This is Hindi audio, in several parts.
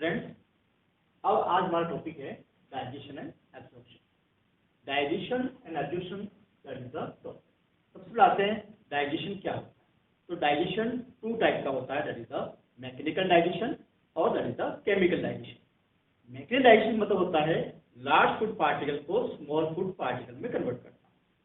स्टूडेंट्स, अब आज हमारा टॉपिक है digestion and absorption. Digestion and absorption that is the topic. सबसे पहले आते हैं डाइजेशन क्या होता है। तो डाइजेशन टू टाइप का होता है, that is the mechanical digestion और that is the chemical digestion. Mechanical digestion मतलब होता है लार्ज फूड पार्टिकल को स्मॉल फूड पार्टिकल में कन्वर्ट करना।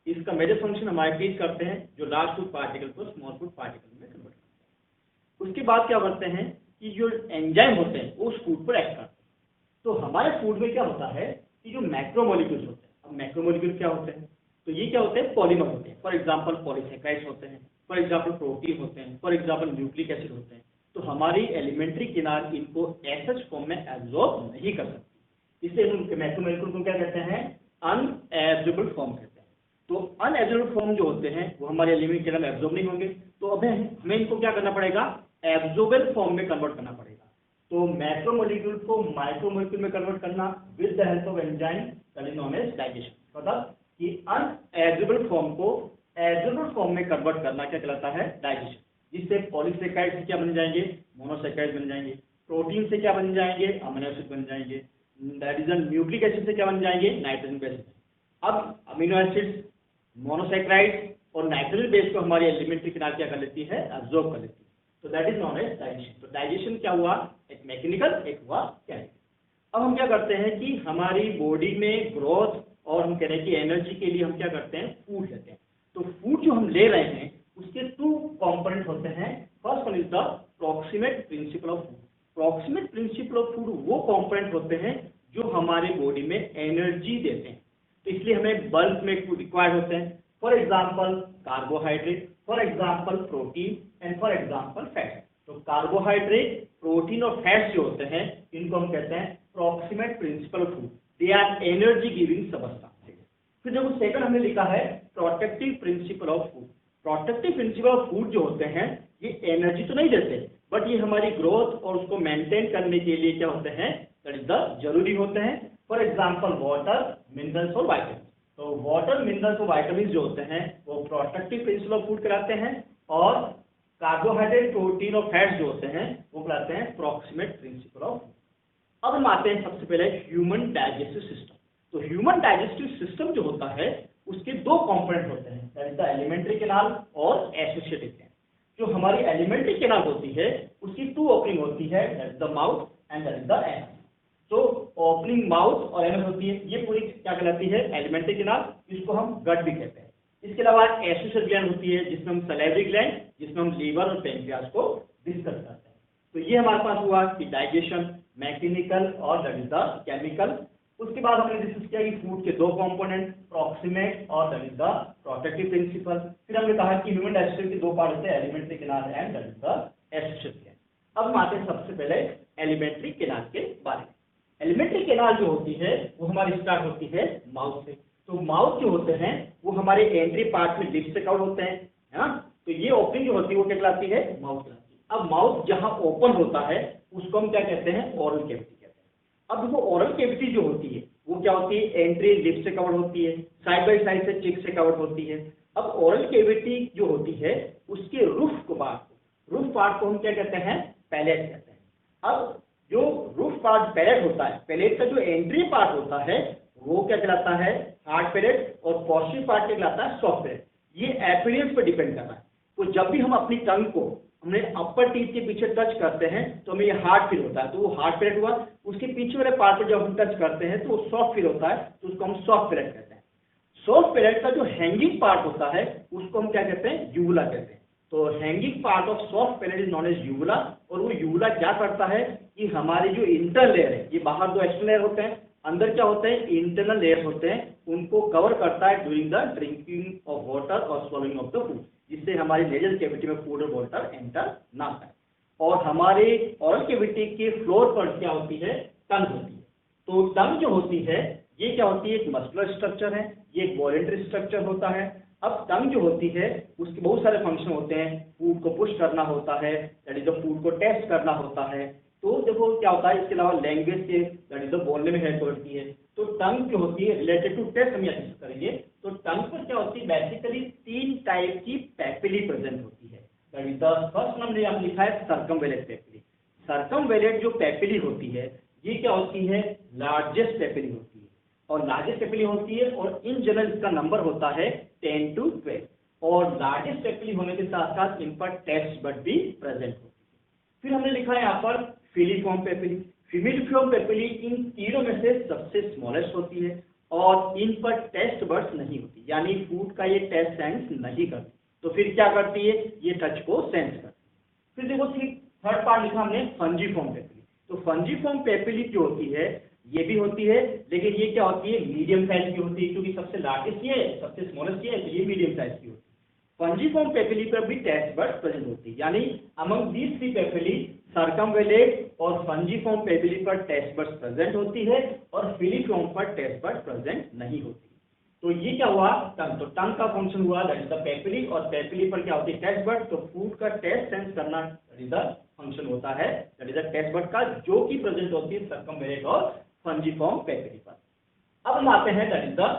इसका मेजर फंक्शन हमारे टीच करते हैं जो लार्ज फूड पार्टिकल को स्मॉल फूड पार्टिकल में कन्वर्ट करते हैं। उसके बाद क्या करते हैं कि जो एंजाइम होते हैं वो उस फूड पर एक्ट करते हैं। तो हमारे फूड में क्या होता है कि जो मैक्रोमोलिक्यूल्स होते हैं, अब मैक्रोमोलिक्यूल क्या होते हैं, तो ये क्या होते हैं, पॉलीमर होते हैं। फॉर एग्जांपल पॉलीसेकेराइड्स होते हैं, फॉर एग्जांपल प्रोटीन होते हैं, फॉर एग्जांपल न्यूक्लिक एसिड होते हैं। तो हमारी एलिमेंट्री किनार इनको एसएच फॉर्म में एब्जॉर्ब नहीं कर सकती, इसलिए हम मैक्रोमोलिक्यूल को क्या कहते हैं, अनएब्जॉर्बेबल फॉर्म कहते हैं। तो अनएब्जॉर्बेबल फॉर्म जो होते हैं वो हमारे एलिमेंट्री किनार में एब्जॉर्ब नहीं होंगे, तो अब हमें इनको क्या करना पड़ेगा, एब्जॉर्बेबल फॉर्म में कन्वर्ट करना पड़ेगा। तो मैक्रोमोलिक्यूल को माइक्रोमोलिक्यूल में कन्वर्ट करना with the help of enzyme that is known as digestion. मतलब कि अनएब्जॉर्बेबल फॉर्म को एब्जॉर्बेबल फॉर्म में कन्वर्ट करना क्या कहलाता है, डाइजेशन। जिससे पॉलीसेकेराइड से क्या बन जाएंगे, मोनोसेकेराइड बन जाएंगे। प्रोटीन से क्या बन जाएंगे, अमीनो एसिड बन जाएंगे। दैट इज न्यूक्लिक एसिड से क्या बन जाएंगे, नाइट्रोजन बेस। अब अमीनो एसिड, मोनोसेकेराइड और नाइट्रोजन बेस को हमारी एलिमेंट्री किनार क्या कर लेती है, एब्जॉर्ब कर लेती है। तो that is known as digestion. तो डाइजेशन क्या हुआ, एक मैकेनिकल, एक हुआ केमिकल। अब हम क्या करते हैं कि हमारी बॉडी में ग्रोथ और हम कह रहे हैं कि एनर्जी के लिए हम क्या करते हैं, फूड लेते हैं। तो फूड जो हम ले रहे हैं उसके टू कंपोनेंट होते हैं। First one is the proximate principle of food. Proximate principle of food वो कंपोनेंट होते हैं जो हमारे बॉडी में एनर्जी देते हैं। तो इसलिए हमें बल्क में फूड रिक्वायर्ड होते हैं। For example carbohydrate, for example protein and for example fat. तो कार्बोहाइड्रेट, प्रोटीन और फैट्स जो होते हैं इनको हम कहते हैं proximate principle of food. They are energy giving substances. फिर देखो सेकंड हमने लिखा है protective principle of food. Protective principle of food जो होते हैं ये एनर्जी तो नहीं देते, बट ये हमारी ग्रोथ और उसको मेंटेन करने के लिए क्या होते हैं, दैट इज द जरूरी होते हैं। फॉर एग्जाम्पल वाटर, मिनरल्स और वाइटामिन। तो वाटर, मिनरल्स और वाइटामिन जो होते हैं वो प्रोटेक्टिव प्रिंसिपल ऑफ फूड कहलाते हैं, और कार्बोहाइड्रेट, प्रोटीन और फैट्स जो होते हैं वो कहलाते हैं प्रॉक्सिमेट प्रिंसिपल ऑफ फूड। अब हम आते हैं सबसे पहले ह्यूमन डाइजेस्टिव सिस्टम। तो ह्यूमन डाइजेस्टिव सिस्टम जो होता है उसके दो कंपोनेंट होते हैं, that is the alimentary canal और एसोसिएटेड कैनाल। जो हमारी एलिमेंट्री कैनाल होती है उसकी टू ओपनिंग होती है, that is the mouth and that is the anus. तो ओपनिंग माउथ और एनस होती है, ये पूरी क्या कहलाती है, एलिमेंट्री कैनाल, इसको हम गट भी कहते हैं। इसके अलावा एसोसिएटेड ग्लैंड होती है जिसमें हम सैलिवरी ग्लैंड, जिसमें हम लीवर और पैंक्रियास को डिस्कस करते हैं। तो ये हमारे पास हुआ कि डाइजेशन, मैकेनिकल और दैट इज द केमिकल। उसके बाद हमने डिस्कस किया कि फूड के दो कंपोनेंट, प्रॉक्सिमेट और that is the protective principle. फिर हमने कहा कि ह्यूमन डाइजेस्टिव के दो पार्ट होते हैं, alimentary canal and that is the associated gland. अब हम आते हैं सबसे पहले एलिमेंट्री कैनाल के बारे में। एलिमेंट्री कैनाल जो होती है वो हमारी स्टार्ट होती है माउथ से। तो माउथ जो होते हैं वो हमारे एंट्री पार्ट में लिप्स से कवर होते हैं, है ना। तो ये ओपनिंग जो होती है वो क्या कहलाती है, माउथ कहलाती है। अब माउथ जहां ओपन होता है उसको हम क्या कहते हैं, ओरल कैविटी कहते हैं। अब देखो ओरल कैविटी जो होती है वो क्या होती है, एंट्री लिप्स से कवर होती है, साइड बाई साइड से चिक से कवर होती है। अब ओरल कैविटी जो होती है उसके रूफ पार्ट को हम क्या कहते हैं, पैलेट कहते हैं। अब जो रूफ पार्ट पैलेट होता है, पैलेट का जो एंट्री पार्ट होता है वो क्या कहलाता है, हार्ड पैलेट, और पोस्टीरियर पार्ट क्या कहलाता है, सॉफ्ट पैलेट। ये अपीयरेंस पर डिपेंड कर रहा है। तो जब भी हम अपनी टंग को हमने अपर टीथ के पीछे टच करते हैं तो हमें ये हार्ड फील होता है, तो वो हार्ड पैलेट हुआ। उसके पीछे वाले पार्ट पर जब हम टच करते हैं तो वो सॉफ्ट फील होता है, तो उसको हम सॉफ्ट पैलेट कहते हैं। सॉफ्ट पैलेट का जो हैंगिंग पार्ट होता है उसको हम क्या कहते हैं, यूवुला कहते हैं। तो hanging part of soft palate is known as uvula. और वो यूवुला क्या करता है कि हमारी जो इंटरनल लेयर है, ये बाहर दो एक्सटर्नल लेयर होते हैं, अंदर क्या होते हैं, इंटरनल लेयर होते हैं, उनको कवर करता है during the drinking of water और स्वॉलोइंग ऑफ द फूड, जिससे हमारी नेजल कैविटी में फूड और वाटर एंटर ना पाए। और हमारे ओरल कैविटी के फ्लोर पर क्या होती है, टंग होती है। तो टंग जो होती है ये क्या होती है, एक मस्कुलर स्ट्रक्चर है, ये एक वॉलेंटरी स्ट्रक्चर होता है। अब टंग जो होती है उसके बहुत सारे फंक्शन होते हैं, फूड को पुश करना होता है, दैट इज द फूड को टेस्ट करना होता है। तो देखो क्या होता है, इसके अलावा लैंग्वेज के दैट इज द बोलने में हेल्प करती है। तो टंग जो होती है रिलेटेड टू टेस्ट हम यहाँ डिस्कस करेंगे। तो टंग पर क्या होती है, बेसिकली 3 टाइप की पैपिली प्रेजेंट होती है। दैट इज द फर्स्ट हमने यहाँ लिखा है सर्कमवेलेंट पैपिली। सर्कमवेलेंट जो पेपिली होती है ये क्या होती है, लार्जेस्ट पेपिली होती है, और लार्जेस्ट पेपिली होती है, और इन जनरल इसका नंबर होता है 10 to 12, और लार्जेस्ट पेपिली होने के साथ साथ इन पर टेस्ट बड भी प्रेजेंट होती है। फिर हमने लिखा है यहाँ पर फिलीफॉर्म पेपिली। फिलीफॉर्म पेपिली इन तीनों में से सबसे स्मॉलेस्ट होती है, और इन पर टेस्ट बड्स नहीं होती, यानी फूड का ये टेस्ट सेंस नहीं करती, तो फिर क्या करती है, ये टच को सेंस करती है। फिर देखो थर्ड पार्ट लिखा हमने फंजीफॉर्म पेपिली। तो फंजीफॉर्म पेपिली जो होती है ये भी होती है, लेकिन ये क्या होती है, मीडियम साइज की होती है, क्योंकि सबसे लार्जेस्ट ये है, सबसे स्मॉलेस्ट ये है, तो ये मीडियम साइज की होती है। फंजीफॉर्म पेपिली पर भी टेस्ट बड्स प्रेजेंट होती है, यानी अमंग दीज थ्री पेपिली सर्कमवेलेंट और फंजीफॉर्म पेपिली पर टेस्ट बड्स प्रेजेंट होती है, और फिलीफॉर्म पर टेस्ट बड प्रेजेंट नहीं होती। तो ये क्या हुआ, टंग। तो टंग का फंक्शन हुआ दैट इज द पेपिली, और पेपिली पर क्या होती है, टेस्ट बड। तो फूड का टेस्ट सेंस करना दैट इज द फंक्शन होता है, that is the taste bud का, जो कि प्रेजेंट होती है सर्कमवेलेंट और फंजीफॉर्म पेपिली पर। अब हम आते हैं दैट इज द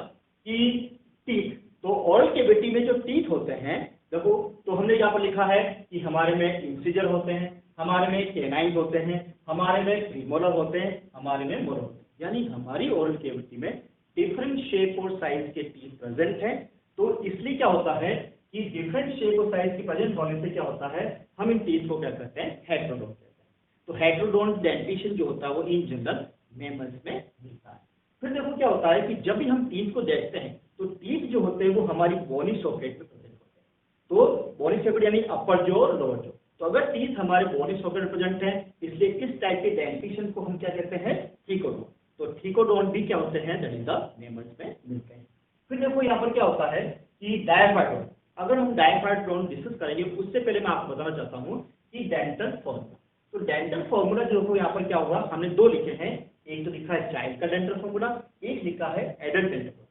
टीथ। तो ओरल कैविटी में जो टीथ होते हैं, देखो तो हमने यहाँ पर लिखा है कि हमारे में इंसिजर होते हैं, हमारे में कैनाइन होते हैं, हमारे में प्रीमोलर होते हैं, हमारे में मोलर होते हैं, यानी हमारी ओरल कैविटी में डिफरेंट शेप और साइज के टीथ प्रेजेंट हैं। तो इसलिए क्या होता है कि डिफरेंट शेप और साइज के प्रेजेंट होने से क्या होता है, हम इन टीथ को क्या कहते हैं, हेटेरोडोन कहते हैं। तो हेटेरोडोन डेंटिशन जो होता है वो इन जनरल मैमल्स में मिलता है। फिर देखो क्या होता है कि जब भी हम टीथ को देखते हैं तो टीथ जो होते हैं वो हमारी बोनी सॉकेट में प्रेजेंट होते हैं। तो बोनी सॉकेट यानी अपर जो और लोअर जो। तो अगर टीथ हमारे बोनी सॉकेट में प्रेजेंट है, इसलिए इस टाइप के डेंटिशन को हम क्या कहते हैं, ट्रिकोडोन। तो ट्रिकोडोन भी क्या होते हैं, दैट इज द मैमल्स में मिलते हैं। फिर देखो यहाँ पर क्या होता है कि डायफाइटोन। अगर हम डायफाइटोन डिस्कस करेंगे उससे पहले मैं आपको बताना चाहता हूँ कि डेंटल फॉर्मूला। तो डेंटल फॉर्मूला जो हो यहाँ पर क्या होगा, हमने दो लिखे हैं, एक तो लिखा है चाइल्ड का डेंटल फॉर्मूला, एक लिखा है एडल्ट डेंटल फॉर्मूला।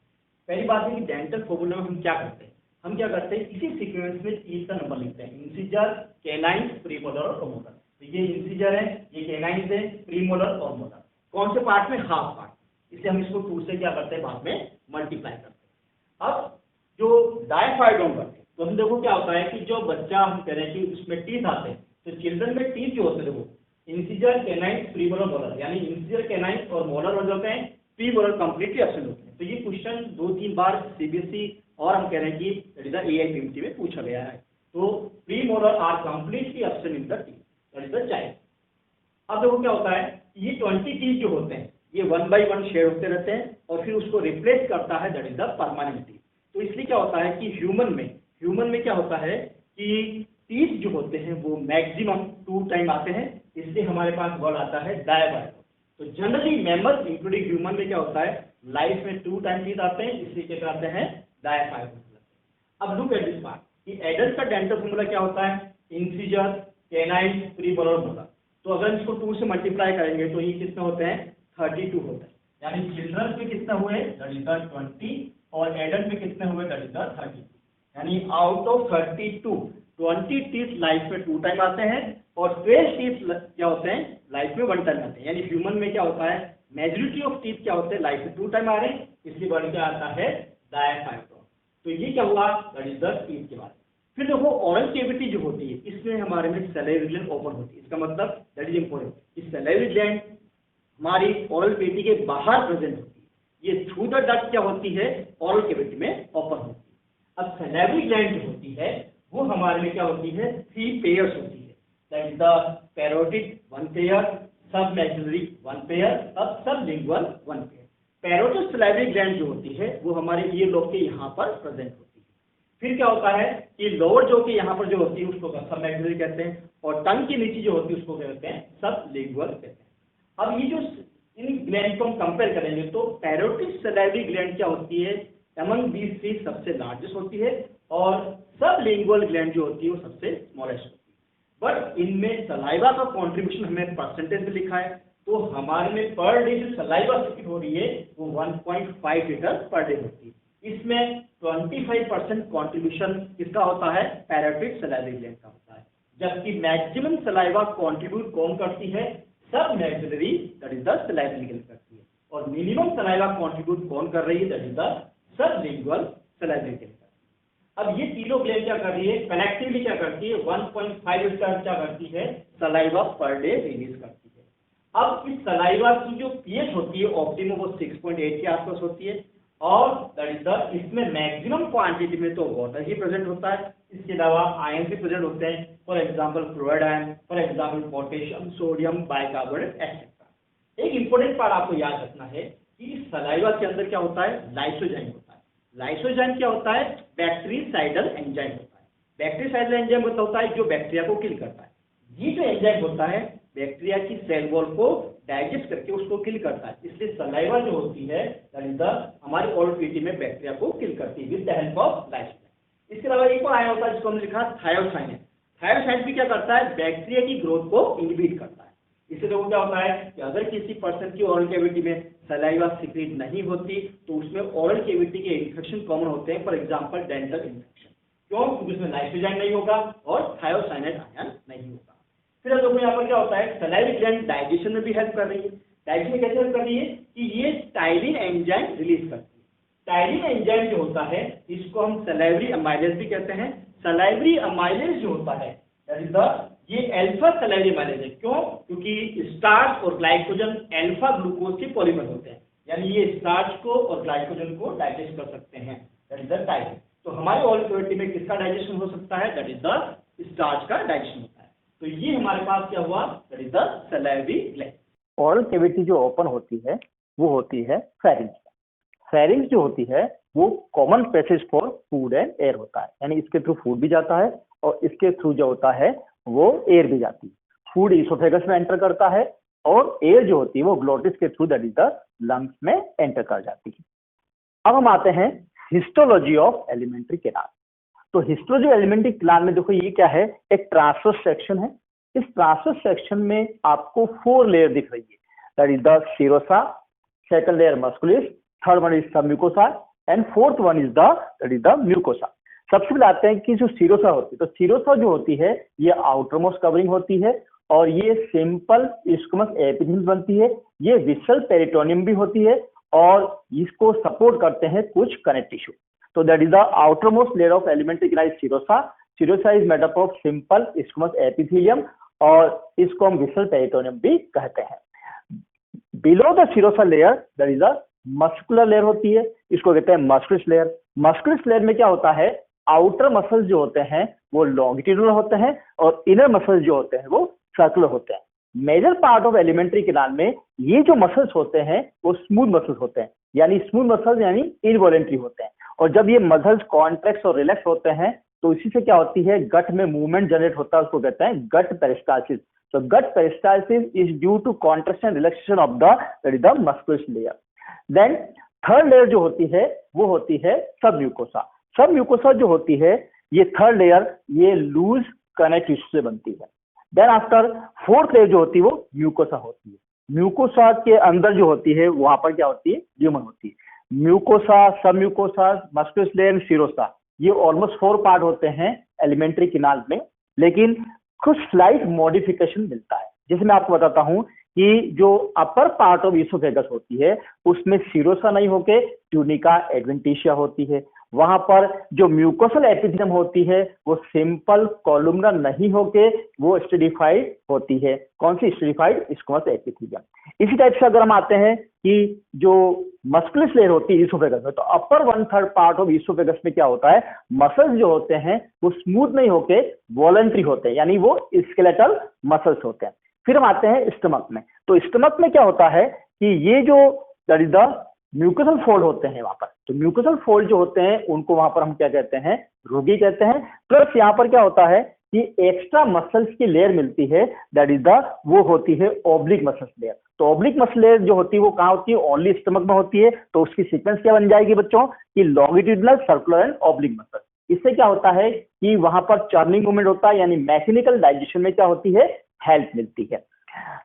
पहली बात है कि डेंटल फॉर्मूला में हम क्या करते हैं, हम क्या करते हैं, इसी सीक्वेंस में टीथ का नंबर लिखते हैं, इंसिजर, कैनाइन, प्रीमोलर और मोलर। तो ये इंसिजर है, ये कैनाइन है, प्रीमोलर और मोलर। कौन से पार्ट में, हाफ पार्ट, इसलिए हम इसको 2 से क्या करते हैं, बाद में मल्टीप्लाई करते हैं। अब जो डायफाइटोन करते हैं तो हम देखो क्या होता है कि जो बच्चा हम कह रहे हैं कि उसमें टीथ आते हैं, तो चिल्ड्रन में टीथ जो होते हैं देखो इंसिजर, कैनाइन, प्रीमोलर, मोलर, यानी इंसिजर, कैनाइन और मोलर हो जाते हैं, प्रीमोलर कंप्लीटली एब्सेंट होते हैं। तो ये क्वेश्चन 2-3 बार सीबीएसई और हम कह रहे हैं कि दैट इज द एआईपीएमटी में पूछा गया है। तो premolar are completely absent in the teeth, that is the child. अब देखो क्या होता है, ये 20 टीथ जो होते हैं ये 1 by 1 शेड होते रहते हैं, और फिर उसको रिप्लेस करता है that is the permanent teeth. तो इसलिए क्या होता है कि ह्यूमन में क्या होता है कि टीथ जो होते हैं वो मैक्सिमम 2 टाइम आते हैं, इसलिए हमारे पास वर्ड आता है डायफाइटोन। तो जनरली मैमल्स इंक्लूडिंग ह्यूमन में क्या होता है, लाइफ में 2 टाइम टीथ आते हैं, इसलिए क्या कहते हैं, डायफाइटोन। अब लुक एट दिस पार्ट कि एडल्ट का डेंटल फॉर्मूला क्या होता है, इंसिजर, कैनाइन, प्रीमोलर, मोलर। तो अगर इसको 2 से मल्टीप्लाई करेंगे तो ये कितने होते हैं, 32 होते हैं, यानी चिल्ड्रन में कितने हुए, दैट इज द 20, और एडल्ट में कितने हुए, दैट इज द 32। यानी आउट ऑफ 32 20 टीथ लाइफ में 2 टाइम आते हैं, और 12 टीथ क्या होते हैं, लाइफ में 1 टाइम आते हैं। यानी ह्यूमन में क्या होता है, मेजॉरिटी ऑफ टीथ क्या होते हैं, लाइफ में 2 टाइम आ रहे हैं, इसलिए वर्ड क्या आता है, डायफाइटोन। तो ये क्या हुआ, दैट इज द टीथ के बारे में। फिर देखो ओरल कैविटी जो होती है इसमें हमारे में सैलिवरी ग्लैंड ओपन होती है, इसका मतलब दैट इज इंपॉर्टेंट, इस सैलिवरी ग्लैंड हमारी ओरल कैविटी के बाहर प्रेजेंट होती है, ये थ्रू द डक्ट क्या होती है, ओरल कैविटी में ओपन होती है। अब सैलिवरी ग्लैंड जो होती है वो हमारे में क्या होती है, 3 पेयर्स होती है, that is the parotid 1 pair, सब मैक्सिलरी 1 पेयर, अब सब lingual 1 pair. Parotid salivary gland जो होती है वो हमारे ईयर लोब के यहाँ पर प्रेजेंट होती है। फिर क्या होता है कि लोअर जो कि यहाँ पर जो होती है उसको सब मैक्सिलरी कहते हैं, और टंग के नीचे जो होती है उसको कहते हैं सब लिंगुअल कहते हैं। अब ये जो इन ग्लैंड को हम कंपेयर करेंगे तो पैरोटिड सैलिवरी ग्लैंड क्या होती है, अमंग दीज 3 सबसे लार्जेस्ट होती है, और सब लिंगुअल ग्लैंड जो होती है वो सबसे स्मॉलेस्ट होती है। बट इनमें सलाइवा का कॉन्ट्रीब्यूशन हमें परसेंटेज में लिखा है, तो हमारे में पर डे जो सलाइवा सिक्रेट हो रही है वो 1.5 लीटर पर डे होती है। इसमें 25% कॉन्ट्रीब्यूशन किसका होता है, पैरोटिड सैलिवरी ग्लैंड का होता है, जबकि मैक्सिमम सलाइवा कॉन्ट्रीब्यूट कौन करती है, सब maxillary that is the salivary gland करती है, और मिनिमम सलाइवा कॉन्ट्रीब्यूट कौन कर रही है, that is the sub lingual salivary gland. अब ये तीनों ग्लैंड क्या कर रही है, कलेक्टिवली क्या करती है, 1.5 लीटर क्या करती है, सलाइवा पर डे रिलीज करती है। अब इस सलाइवा की जो पीएच होती है ऑप्टिमम वो 6.8 के आसपास होती है, और दैट इज द, इसमें मैक्सिमम क्वांटिटी में तो वाटर ही प्रेजेंट होता है, इसके अलावा आयन भी प्रेजेंट होते हैं, for example fluoride ion, for example potassium, sodium, bicarbonate etcetera. एक इंपॉर्टेंट पार्ट आपको याद रखना है कि सलाइवा के अंदर क्या होता है, लाइसोजाइम होता है। लाइसोजाइम क्या होता है, बैक्टीरिसाइडल एंजाइम होता है। बैक्टीरिसाइडल एंजाइम होता है जो बैक्टीरिया को किल करता है। ये जो एंजाइम होता है बैक्टीरिया की सेल वॉल को डाइजेस्ट करके उसको किल करता है, इसलिए सलाइवा जो होती है दैट इज द हमारी ओरल कैविटी में बैक्टीरिया को किल करती है with the help of lysozyme. इसके अलावा एक और आयन होता है जिसको हमने लिखा थायोसाइन। थायोसाइन भी क्या करता है, बैक्टीरिया की ग्रोथ को इनहिबिट करता है। इससे देखो क्या होता है कि अगर किसी पर्सन की ओरल कैविटी में सलाइवा सिक्रीट नहीं होती तो उसमें ओरल कैविटी के इन्फेक्शन कॉमन होते हैं, फॉर एग्जांपल डेंटल इन्फेक्शन। क्यों, क्योंकि उसमें लाइसोजाइम नहीं होगा और थायोसाइनेट आयन नहीं होगा। फिर देखो यहाँ पर क्या होता है, सलाइवरी ग्लैंड डाइजेशन में भी हेल्प कर रही है। डाइजेशन में कैसे हेल्प कर रही है कि ये टाइलिन एंजाइम रिलीज करती है। टाइलिन एंजाइम जो होता है इसको हम सलाइवरी अमाइलेज भी कहते हैं। सलाइवरी अमाइलेज जो होता है दैट इज द, ये अल्फा सलाइवरी अमाइलेज है। क्यों, क्योंकि स्टार्च और ग्लाइकोजन अल्फा ग्लूकोज के पॉलीमर होते हैं, यानी ये स्टार्च को और ग्लाइकोजन को डाइजेस्ट कर सकते हैं, दैट इज द टाइलिन। तो हमारे ओरल कैविटी में किसका डाइजेशन हो सकता है, दैट इज द स्टार्च का डाइजेशन होता है। तो ये हमारे पास क्या हुआ, that is the salivary gland. Oral cavity जो ओपन होती है वो होती है फेरिंग्स। फेरिंग्स जो होती है वो common passage for food and air होता है, यानी इसके थ्रू फूड भी जाता है और इसके थ्रू जो होता है वो एयर भी जाती है। फूड इसोफेगस में एंटर करता है और एयर जो होती है वो ग्लोटिस के through that is the lungs में एंटर कर जाती है। अब हम आते हैं हिस्टोलॉजी ऑफ एलिमेंट्री कैनाल। तो हिस्टोलॉजी एलिमेंट्री कैनाल में देखो ये क्या है, एक ट्रांसवर्स सेक्शन है। इस ट्रांसवर्स सेक्शन में आपको 4 लेयर दिख रही है, that is the serosa, second layer muscularis, third one is submucosa and fourth one is that is the mucosa. सबसे पहले आते हैं कि जो सीरोसा होती है, तो सीरोसा जो होती है ये आउटर मोस्ट कवरिंग होती है और ये सिंपल स्क्वमस एपिथेलियम बनती है। ये विसरल पेरिटोनियम भी होती है और इसको सपोर्ट करते हैं कुछ कनेक्टिव टिश्यू। तो that is the outer most layer of alimentary canal serosa. Serosa is made up of simple squamous epithelium और इसको हम विसरल पेरिटोनियम भी कहते हैं। Below the serosa layer that is the muscular layer होती है, इसको कहते हैं मस्कुलिस लेयर। मस्कुलिस लेयर में क्या होता है, आउटर मसल्स जो होते हैं वो लॉन्गिट्यूडिनल होते हैं और इनर मसल्स जो होते हैं वो सर्कुलर होते हैं। Major part of alimentary canal में ये जो मसल्स होते हैं वो स्मूथ मसल्स होते हैं, यानी स्मूथ मसल्स यानी इनवॉलेंट्री होते हैं। और जब ये मसल्स कॉन्ट्रैक्ट और रिलैक्स होते हैं तो इसी से क्या होती है, गट में मूवमेंट जनरेट होता है, उसको कहते हैं गट peristalsis. So gut peristalsis is due to contraction and relaxation of the musculus layer. Then third layer जो होती है वो होती है सब म्यूकोसा। सब म्यूकोसा जो होती है ये थर्ड लेयर ये लूज कनेक्ट टिश्यू से बनती है। देन आफ्टर फोर्थ लेयर जो होती है वो म्यूकोसा होती है। म्यूकोसा के अंदर जो होती है वहां पर क्या होती है, ल्यूमन होती है। म्यूकोसा, सब म्यूकोसा, मस्कुलस लेयर, सीरोसा, ये ऑलमोस्ट 4 पार्ट होते हैं एलिमेंट्री कैनाल में, लेकिन कुछ स्लाइट मॉडिफिकेशन मिलता है। जैसे मैं आपको बताता हूं कि जो अपर पार्ट ऑफ इसोफेगस होती है उसमें सीरोसा नहीं होके ट्यूनिका एडवेंटिशिया होती है। वहां पर जो म्यूकोसल एपिथेलियम होती है वो सिंपल कॉलुमनर नहीं होके वो स्टेरिफाइड होती है। कौन सी, स्टेरिफाइड स्क्वमस एपिथेलियम। इसी टाइप से अगर हम आते हैं कि जो मस्कुलस लेयर होती है इसोफेगस में, तो अपर 1/3 पार्ट ऑफ इसोफेगस में क्या होता है, मसल्स जो होते हैं वो स्मूथ नहीं होके वॉलंटरी होते हैं, यानी वो स्केलेटल मसल्स होते हैं। फिर हम आते हैं स्टमक में। तो स्टमक में क्या होता है कि ये जो that is the mucosal fold होते हैं वहां पर, तो म्यूकोसल फोल्ड जो होते हैं उनको वहां पर हम क्या कहते हैं, रुगी कहते हैं। प्लस यहाँ पर क्या होता है कि एक्स्ट्रा मसल्स की लेयर मिलती है, दैट इज द वो होती है ओब्लिक मसल्स लेयर। तो ओब्लिक मसल लेयर जो होती है वो कहाँ होती है, ओनली स्टमक में होती है। तो उसकी सीक्वेंस क्या बन जाएगी बच्चों कि longitudinal, circular and oblique muscle. इससे क्या होता है कि वहां पर चर्निंग मूवमेंट होता है, यानी मैकेनिकल डाइजेशन में क्या होती है, हेल्प मिलती है।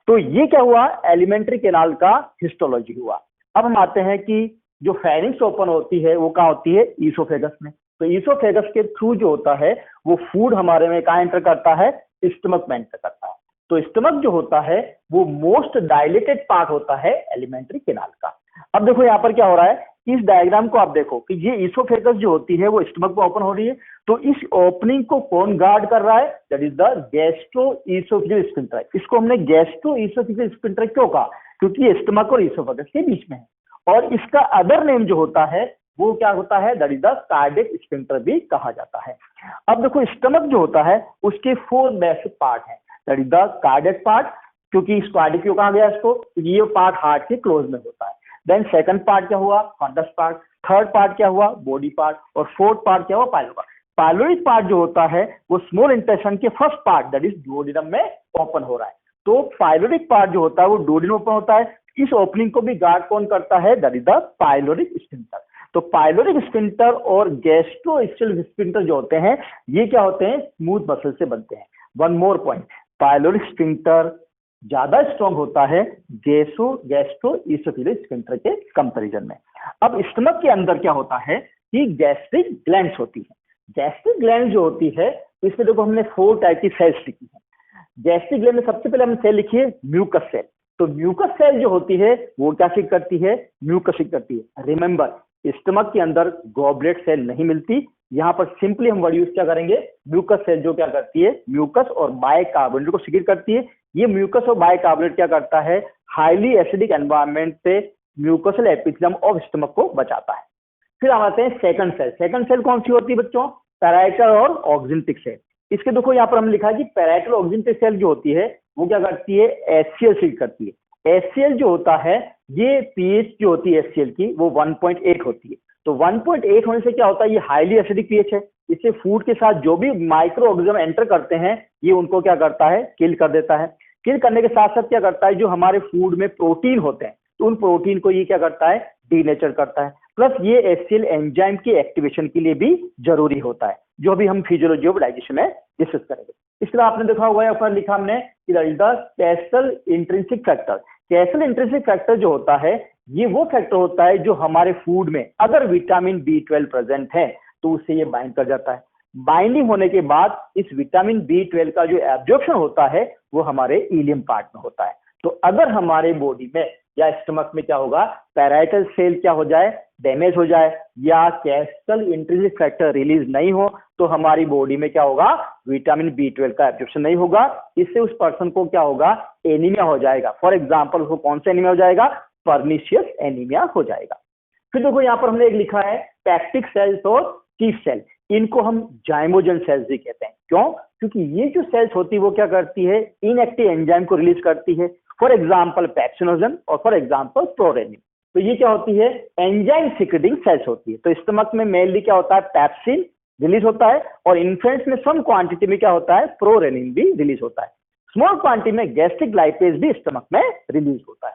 तो ये क्या हुआ, एलिमेंट्री कैनाल का हिस्टोलॉजी हुआ। अब हम आते हैं कि जो फेरिंग्स ओपन होती है वो कहाँ होती है, ईसोफेगस में। तो ईसोफेगस के थ्रू जो होता है वो फूड हमारे में कहाँ एंटर करता है, स्टमक में एंटर करता है। तो स्टमक जो होता है वो मोस्ट डायलेटेड पार्ट होता है एलिमेंट्री कैनाल का। अब देखो यहाँ पर क्या हो रहा है इस डायग्राम को आप देखो कि ये इसोफेगस जो होती है वो स्टमक में ओपन हो रही है, तो इस ओपनिंग को कौन गार्ड कर रहा है? That is the gastro oesophageal sphincter. इसको हमने गैस्ट्रो इसोफेजियल स्फिंक्टर क्यों कहा? क्योंकि ये स्टमक और इसोफेगस के बीच में है। और इसका अदर नेम जो होता है वो क्या होता है? That is the cardiac sphincter भी कहा जाता है। अब देखो स्टमक जो होता है उसके 4 बेसिक पार्ट है। That is the cardiac part, क्योंकि इस कार्डियक क्यों कहा गया इसको? क्योंकि ये पार्ट हार्ट के क्लोज में होता है। देन सेकंड पार्ट क्या हुआ? Funds part. थर्ड पार्ट क्या हुआ? Body part. और फोर्थ पार्ट क्या हुआ? पाइलोरिक। पाइलोरिक पार्ट जो होता है वो स्मॉल इंटेस्टाइन के first part that is duodenum में ओपन हो रहा है। तो पाइलोरिक पार्ट जो होता है वो डुओडेनम ओपन होता है। इस ओपनिंग को भी गार्ड कौन करता है? That is the pyloric sphincter. तो पाइलोरिक स्फिंक्टर और गैस्ट्रोइस्टल स्फिंक्टर जो होते हैं ये क्या होते हैं? स्मूथ मसल से बनते हैं। One more point, pyloric sphincter ज्यादा स्ट्रॉन्ग होता है गैस्ट्रोइसोफेजियल स्फिंक्टर के कंपैरिजन में। अब स्टमक के अंदर क्या होता है कि गैस्ट्रिक ग्लैंड्स होती है। गैस्ट्रिक ग्लैंड जो होती है इसमें देखो हमने 4 टाइप की सेल्स लिखी है। गैस्ट्रिक ग्लैंड में सबसे पहले हमने सेल लिखी है म्यूकस सेल। तो म्यूकस सेल जो होती है वो क्या सिक करती है? म्यूकस सिक करती है। रिमेंबर, स्टमक के अंदर गॉबलेट सेल नहीं मिलती, यहाँ पर सिंपली हम वर्ड यूज क्या करेंगे? म्यूकस सेल जो क्या करती है? म्यूकस और बाइकार्बोनेट को सिक्रेट करती है। ये म्यूकस और बाइकार्बोनेट क्या करता है? हाईली एसिडिक एनवायरनमेंट से म्यूकोसल एपिथेलियम ऑफ स्टमक को बचाता है। फिर हम आते हैं सेकंड सेल। सेकंड सेल कौन सी होती है बच्चों? पैराइटल और ऑक्सिंटिक सेल। इसके देखो यहाँ पर हम लिखा है कि पैराइटल ऑक्सिंटिक सेल जो होती है वो क्या करती है? एचसीएल सीक्रेट करती है। एचसीएल जो होता है ये पीएच जो होती है एचसीएल की वो 1.8 होती है। तो 1.8 होने से क्या होता है? ये हाईली एसिडिक पीएच है। इससे फूड के साथ जो भी माइक्रो ऑर्गेनिज्म एंटर करते हैं ये उनको क्या करता है? किल कर देता है। किल करने के साथ साथ क्या करता है? जो हमारे फूड में प्रोटीन होते हैं तो उन प्रोटीन को ये क्या करता है? डीनेचर करता है। प्लस ये एचसीएल एंजाइम की एक्टिवेशन के लिए भी जरूरी होता है, जो भी हम फिजियोलॉजी ऑफ डाइजेशन में डिस्कस करेंगे। इसके बाद आपने देखा होगा ऊपर लिखा हमने कि that is the castle intrinsic factor. Castle intrinsic factor जो होता है ये वो फैक्टर होता है जो हमारे फूड में अगर विटामिन B12 प्रेजेंट है तो उससे ये बाइंड कर जाता है। बाइंडिंग होने के बाद इस विटामिन B12 का जो एब्जॉर्प्शन होता है वो हमारे इलियम पार्ट में होता है। तो अगर हमारे बॉडी में या स्टमक में क्या होगा? पैराइटल सेल क्या हो जाए? डैमेज हो जाए या कैसल इंट्रिंसिक फैक्टर रिलीज नहीं हो तो हमारी बॉडी में क्या होगा? विटामिन B12 का एब्जॉर्प्शन नहीं होगा। इससे उस पर्सन को क्या होगा? एनीमिया हो जाएगा। फॉर एग्जाम्पल वो कौन सा एनीमिया हो जाएगा? पर्निशियस एनीमिया हो जाएगा। फिर देखो यहाँ पर हमने एक लिखा है पैक्टिक सेल्स और कीफ सेल। इनको हम जाइमोजन सेल्स भी कहते हैं। क्यों? क्योंकि ये जो सेल्स होती है वो क्या करती है? इनएक्टिव एंजाइम को रिलीज करती है। फॉर एग्जाम्पल पैप्सिनोजन और फॉर एग्जाम्पल प्रोरेनिन। तो ये क्या होती है? एंजाइम सिक्रेटिंग सेल्स होती है। तो स्टमक में मेनली क्या होता है? पैप्सिन रिलीज होता है और इन्फेंट्स में सम क्वांटिटी में क्या होता है? प्रोरेनिन भी रिलीज होता है। स्मॉल क्वांटिटी में गैस्ट्रिक लाइपेज भी स्टमक में रिलीज होता है।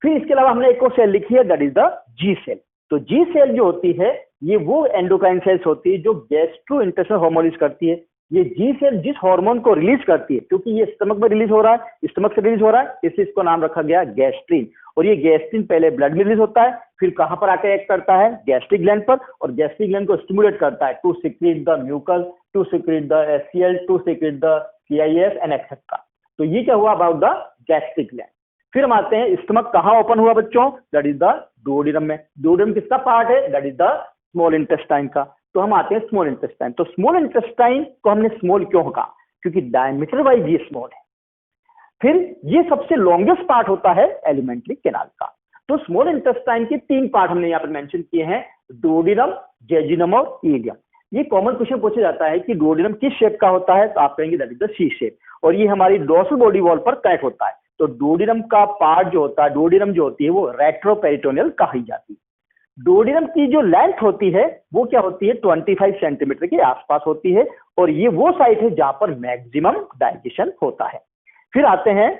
फिर इसके अलावा हमने एक और सेल लिखी है that is the G cell. तो जी सेल जो होती है ये वो एंडोक्राइन सेल्स होती है जो गैस्ट्रोइंटेस्टाइनल हार्मोन रिलीज करती है। ये जी सेल जिस हार्मोन को रिलीज करती है, क्योंकि ये स्टमक में रिलीज हो रहा है, स्टमक से रिलीज हो रहा है, इसलिए इसको नाम रखा गया गैस्ट्रिन। और ये गैस्ट्रिन पहले ब्लड में रिलीज होता है, फिर कहां पर आकर एक्ट करता है? गैस्ट्रिक ग्लैंड पर, और गैस्ट्रिक ग्लैंड को स्टिमुलेट करता है to secrete the mucus, to secrete the HCl, to secrete the CIS and etcetera. तो ये क्या हुआ अबाउट द गैस्ट्रिक ग्लैंड। फिर हम आते हैं स्टमक कहां ओपन हुआ बच्चों? दैट इज द डुओडेनम में। डुओडेनम किसका पार्ट है? That is the small intestine का। तो हम आते हैं स्मॉल इंटेस्टाइन। तो स्मॉल इंटेस्टाइन को हमने स्मॉल क्यों कहा? क्योंकि डायमीटर वाइज ये स्मॉल है। फिर ये सबसे लॉन्गेस्ट पार्ट होता है एलिमेंट्री कैनाल का। तो स्मॉल इंटेस्टाइन के 3 पार्ट हमने यहाँ पर मेंशन किए हैं, डुओडेनम, जेजुनम और इलियम। ये कॉमन क्वेश्चन पूछा जाता है कि डुओडेनम किस शेप का होता है? तो आप कहेंगे that is the C shape, और ये हमारी डोर्सल बॉडी वॉल पर कनेक्ट होता है। तो डुओडेनम का पार्ट जो होता है, डुओडेनम जो होती है वो रेट्रोपेरिटोनियल कही जाती है। डुओडेनम की जो लेंथ होती है वो क्या होती है? 25 सेंटीमीटर के आसपास होती है, और ये वो साइट है जहां पर मैक्सिमम डाइजेशन होता है। फिर आते हैं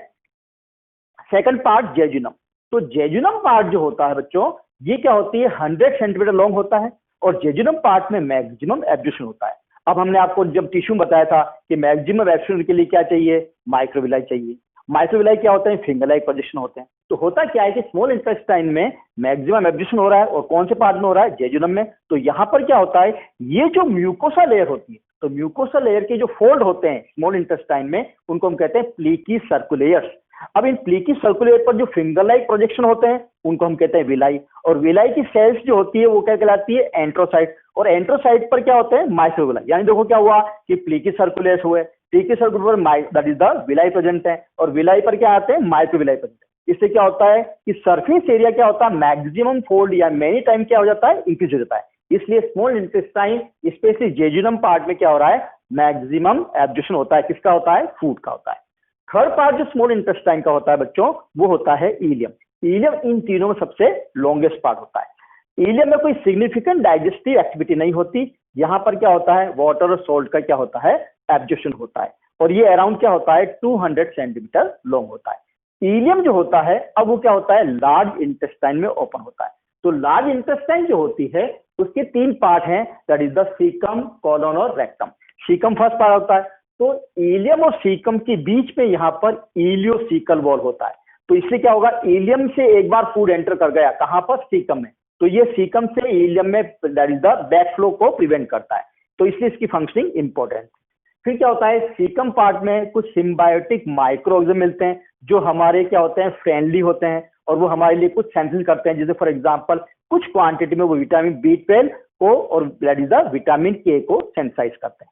सेकंड पार्ट जेजुनम। तो जेजुनम पार्ट जो होता है बच्चों ये क्या होती है? 100 सेंटीमीटर लॉन्ग होता है, और जेजुनम पार्ट में मैक्सिमम एब्जॉर्प्शन होता है। अब हमने आपको जब टिश्यू बताया था कि मैक्सिमम एब्जॉर्प्शन के लिए क्या चाहिए? माइक्रोविलाई चाहिए। माइक्रोविलाई क्या होते हैं? फिंगर लाइक पोजीशन होते हैं। तो होता क्या है कि स्मॉल इंटेस्टाइन में मैक्सिमम एब्जॉर्प्शन हो रहा है, और कौन से पार्ट में हो रहा है? जेजुनम में। तो यहाँ पर क्या होता है? ये जो म्यूकोसा लेयर होती है, तो म्यूकोसा लेयर के जो फोल्ड होते हैं स्मॉल इंटेस्टाइन में उनको हम कहते हैं प्लीकी सर्कुलेयर्स। अब इन प्लीकी सर्कुलेट पर जो फिंगर लाइक प्रोजेक्शन होते हैं उनको हम कहते हैं विलाई, और विलाई की सेल्स जो होती है वो क्या कहलाती है, एंट्रोसाइट, और एंट्रोसाइट पर क्या होते हैं, माइक्रोविलाई। यानी देखो क्या हुआ कि प्लीकी सर्कुलेट हुए, प्लीकी सर्कुलेट पर that is the villi present है, और विलाई पर क्या आते हैं, माइक्रोविलाई प्रेजेंट है। इससे क्या होता है कि सरफेस एरिया क्या होता है, मैक्सिमम फोल्ड या मेनी टाइम क्या हो जाता है, इंक्रीज हो जाता है। इसलिए small intestine specially jejunum part में क्या हो रहा है, मैक्सिमम एब्जॉर्प्शन होता है। किसका होता है, फूड का होता है। थर्ड पार्ट जो स्मॉल इंटेस्टाइन का होता है बच्चों, वो होता है इलियम। इलियम इन तीनों में सबसे लॉन्गेस्ट पार्ट होता है। इलियम में कोई सिग्निफिकेंट डाइजेस्टिव एक्टिविटी नहीं होती। यहाँ पर क्या होता है, वाटर और सोल्ट का क्या होता है, एब्जॉर्प्शन होता है, और ये अराउंड क्या होता है, 200 सेंटीमीटर लॉन्ग होता है। इलियम जो होता है अब वो क्या होता है, लार्ज इंटेस्टाइन में ओपन होता है। तो लार्ज इंटेस्टाइन जो होती है उसके 3 पार्ट हैं, that is the caecum, colon और रेक्टम। सीकम फर्स्ट पार्ट होता है, तो इलियम और सीकम के बीच में यहाँ पर इलियोसीकल वॉल होता है। तो इससे क्या होगा, इलियम से एक बार फूड एंटर कर गया कहाँ पर, सीकम में, तो ये सीकम से इलियम में that is the back flow को प्रिवेंट करता है, तो इसलिए इसकी फंक्शनिंग इंपॉर्टेंट। फिर क्या होता है, सीकम पार्ट में कुछ सिम्बायोटिक माइक्रो ऑर्गेनिज्म मिलते हैं जो हमारे क्या होते हैं, फ्रेंडली होते हैं, और वो हमारे लिए कुछ सेंसिस करते हैं, जैसे फॉर एग्जांपल कुछ क्वांटिटी में वो विटामिन B12 को और that is the vitamin K को सेंसाइज करते हैं।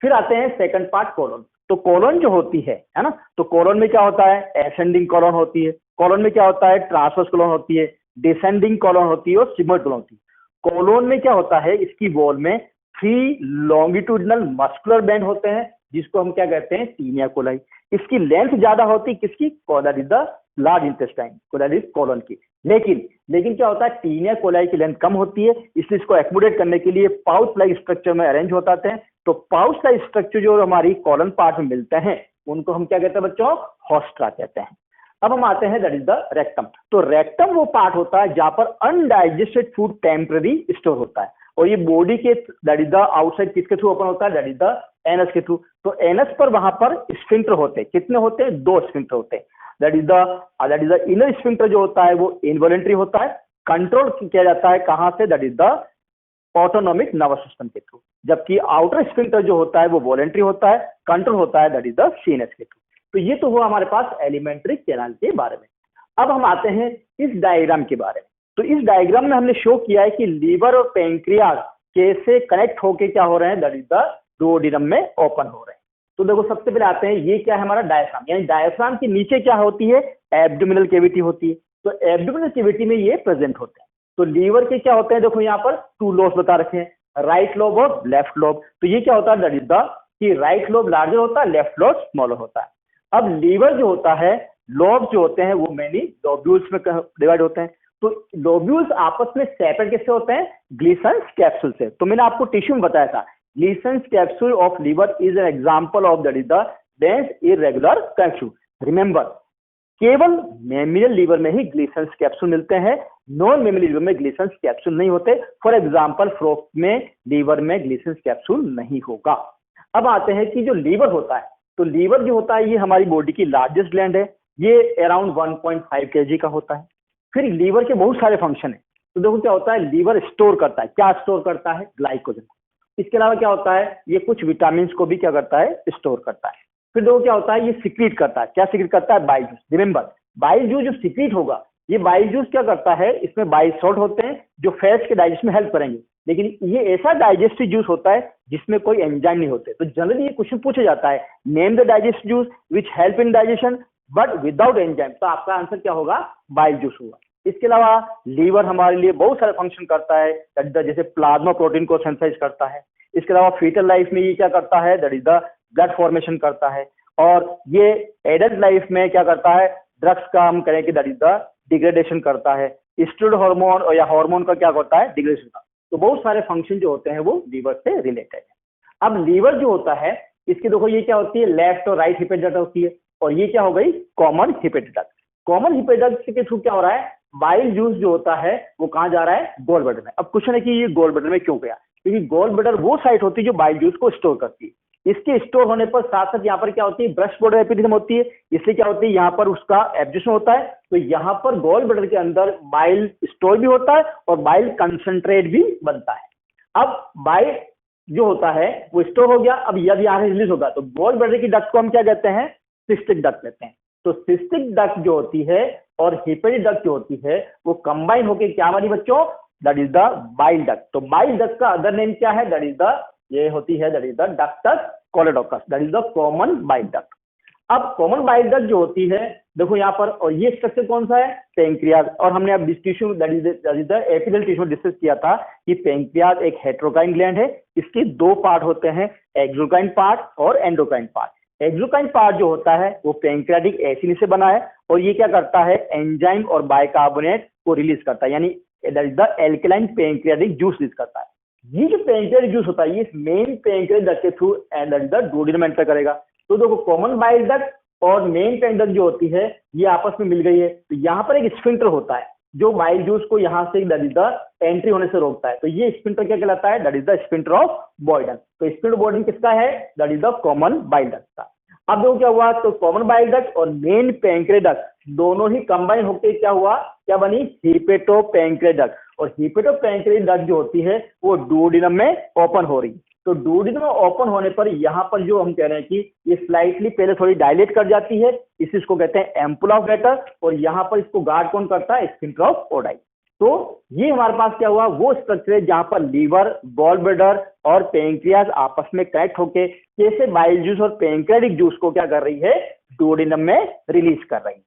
फिर आते हैं सेकंड पार्ट, कोलन। तो कोलन जो होती है ना, तो कोलन में क्या होता है, एसेंडिंग कोलन होती है, कोलन में क्या होता है, ट्रांसवर्स कोलन होती है, डिसेंडिंग कोलन होती है और सिग्मोइड कोलन होती है। कोलन में क्या होता है, इसकी वॉल में 3 लॉन्गिट्यूडिनल मस्कुलर बैंड होते हैं जिसको हम क्या कहते हैं, टीनिया कोलाई। इसकी लेंथ ज्यादा होती है किसकी, that is the large intestine, that is colon की। लेकिन क्या होता है, टीनिया कोलाई की लेंथ कम होती है, इसलिए इसको एक्मोडेट करने के लिए पाउच लाइक स्ट्रक्चर में अरेंज होता है। तो पाउच लाइक स्ट्रक्चर जो हमारी कोलन पार्ट में मिलते हैं उनको हम क्या कहते हैं बच्चों, होस्ट्रा कहते हैं। अब हम आते हैं दैट इज द रेक्टम। तो रेक्टम वो पार्ट होता है जहां पर अनडाइजेस्टेड फूड टेम्पररी स्टोर होता है, और ये बॉडी के दैट इज द आउटसाइड किसके थ्रू ओपन होता है, दैट इज द एनस के थ्रू। तो एनस पर वहां पर स्फिंक्टर होते हैं, कितने होते हैं, 2 स्फिंक्टर होते हैं। That is the inner sphincter जो होता है वो इनवॉलंटरी होता है, कंट्रोल किया जाता है कहां से, that is the autonomic nervous system के थ्रू, जबकि आउटर स्फिंक्टर जो होता है वो वॉलेंट्री होता है, कंट्रोल होता है दैट इज द सीएनएस के थ्रू। तो ये तो हुआ हमारे पास एलिमेंट्री कैनाल के बारे में। अब हम आते हैं इस डायग्राम के बारे में। तो इस डायग्राम में हमने शो किया है कि लीवर और पेंक्रियाज कैसे कनेक्ट होके क्या हो रहे हैं, दैट इज द डुओडेनम में ओपन हो रहे हैं। तो देखो सबसे पहले आते हैं, ये क्या है हमारा डायफ्राम, यानी डायफ्राम के नीचे क्या होती है, एब्डोमिनल कैविटी होती है। तो एब्डोमिनल कैविटी में ये प्रेजेंट होते हैं। तो लीवर के क्या होते हैं, देखो यहाँ पर 2 लोब्स बता रखे हैं, राइट लोब और लेफ्ट लोब। तो ये क्या होता है, दैट इज द कि राइट लोब लार्जर होता है, लेफ्ट लोब स्मॉलर होता है। अब लीवर जो होता है, लोब जो होते हैं वो मेनी लोब्यूल्स में डिवाइड होते हैं। तो लोब्यूल्स आपस में सेपरेट किससे होते हैं, ग्लीसन्स कैप्सूल से। तो मैंने आपको टिश्यू में बताया था, Glisson's capsule of liver is an example of that is the dense irregular capsule. Remember, केवल मेमिनल लीवर में ही ग्लीसन्स कैप्सूल मिलते हैं, नॉन मेमिनल लीवर में ग्लीसन्स कैप्सूल नहीं होते। फॉर एग्जांपल फ्रोक में लीवर में ग्लीसन्स कैप्सूल नहीं होगा। अब आते हैं कि जो लीवर होता है, तो लीवर जो होता है ये हमारी बॉडी की लार्जेस्ट ग्लैंड है, ये अराउंड 1.5 kg का होता है। फिर लीवर के बहुत सारे फंक्शन है। तो देखो क्या होता है, लीवर स्टोर करता है, क्या स्टोर करता है, ग्लाइकोजन। इसके अलावा क्या होता है, ये कुछ विटामिन को भी क्या करता है, स्टोर करता है। फिर देखो क्या होता है, ये सिक्रीट करता है, क्या सिक्रीट करता है, bile juice. Remember, bile juice जो सिक्रीट होगा, ये बाइल जूस क्या करता है, इसमें बाइल सॉल्ट होते हैं जो फैट्स के डाइजेशन में हेल्प करेंगे, लेकिन ये ऐसा डाइजेस्टिव जूस होता है जिसमें कोई एंजाइम नहीं होते। तो जनरली ये क्वेश्चन पूछा जाता है, name the digestive juice which help in digestion but without enzyme. तो आपका आंसर क्या होगा, बाइल जूस होगा। इसके अलावा लीवर हमारे लिए बहुत सारे फंक्शन करता है, जैसे प्लाज्मा प्रोटीन को सेंसाइज करता है। इसके अलावा फीटल लाइफ में ये क्या करता है, that is the blood formation करता है। और ये एडल्ट लाइफ में क्या करता है, ड्रग्स का हम करें कि दैट इज द डिग्रेडेशन करता है। स्टेरॉइड हार्मोन और या हार्मोन का क्या करता है, डिग्रेडेशन का। तो बहुत सारे फंक्शन जो होते हैं वो लीवर से रिलेटेड है। अब लीवर जो होता है, इसकी देखो ये क्या होती है, लेफ्ट और राइट हिपेटोडक्ट होती है, और ये क्या हो गई, कॉमन हिपेटोडक्ट। कॉमन हिपेटोडक्ट के थ्रू क्या हो रहा है, बाइल जूस जो होता है वो कहाँ जा रहा है, गोल ब्लैडर में। अब क्वेश्चन है कि ये गोल ब्लैडर में क्यों गया, क्योंकि गोल ब्लैडर वो साइट होती है जो बाइल जूस को स्टोर करती है। इसके स्टोर होने पर साथ साथ यहाँ पर क्या होती है, ब्रश बॉर्डर एपिथेलियम होती है, इसलिए क्या होती है, यहाँ पर उसका एब्जॉर्प्शन होता है। तो यहाँ पर गोल ब्लैडर के अंदर बाइल स्टोर भी होता है और बाइल कंसंट्रेट भी बनता है। अब बाइल जो होता है वो स्टोर हो गया, अब यदि यहाँ से रिलीज होगा तो गोल ब्लैडर की डक्ट को हम क्या कहते हैं, सिस्टिक डक्ट कहते हैं। तो सिस्टिक डक्ट जो होती है और हेपेटिक डक्ट जो होती है वो कंबाइन होके क्या हमारी बच्चों, that is the bile duct. तो बाइल डक्ट का अदर नेम क्या है, दैट इज द, ये होती है that is the ductus choledochus, that is the common bile duct. अब कॉमन बाइल डक्ट जो होती है, देखो यहाँ पर, और ये स्ट्रक्चर कौन सा है, पेंक्रियाज। और हमने अब tissue that is the epithelial tissue discuss किया था कि पेंक्रियाज एक हेटेरोकाइन ग्लैंड है, इसके दो पार्ट होते हैं, एक्सोकाइन पार्ट और एंडोकाइन पार्ट। एक्सोकाइन पार्ट जो होता है वो पेंक्रियाटिक एसिड से बना है और ये क्या करता है, एंजाइम और बाइकार्बोनेट को रिलीज करता है, यानी that is the alkaline pancreatic juice release करता है। ये जो पेंक्रियाटिक जूस होता है ये मेन पेंक्रियाटिक डक्ट के through that is the duodenum enter करेगा। तो देखो कॉमन बाइल डक्ट और मेन पेंक्रियाटिक डक्ट जो होती है ये आपस में मिल गई है, तो यहाँ पर एक स्फिंक्टर होता है जो बाइल जूस को यहाँ say that is the entry होने से रोकता है। तो ये स्फिंक्टर क्या कहलाता है, that is the sphincter of बॉयडन। तो स्फिंक्टर बॉयडन किसका है, that is the common bile duct का। अब देखो क्या हुआ, तो कॉमन बाइल डक्ट और मेन पेंक्रियाटिक डक्ट दोनों ही कंबाइन होकर क्या हुआ, क्या बनी, हेपेटोपेंक्रियाटिक डक्ट। और हेपेटोपेंक्रियाटिक डक्ट जो होती है वो डुओडेनम में ओपन हो रही। तो डुओडेनम में ओपन होने पर यहाँ पर जो हम कह रहे हैं कि ये स्लाइटली पहले थोड़ी डायलेट कर जाती है, इसको कहते हैं एम्पुला ऑफ वेटर, और यहाँ पर इसको गार्ड कौन करता है, स्फिंक्टर ऑफ ओडाई। तो ये हमारे पास क्या हुआ, वो स्ट्रक्चर है जहां पर लीवर, गॉल ब्लैडर और पेंक्रियाज आपस में कनेक्ट होके कैसे बाइल जूस और पेंक्रियाटिक जूस को क्या कर रही है, डुओडेनम में रिलीज कर रही है।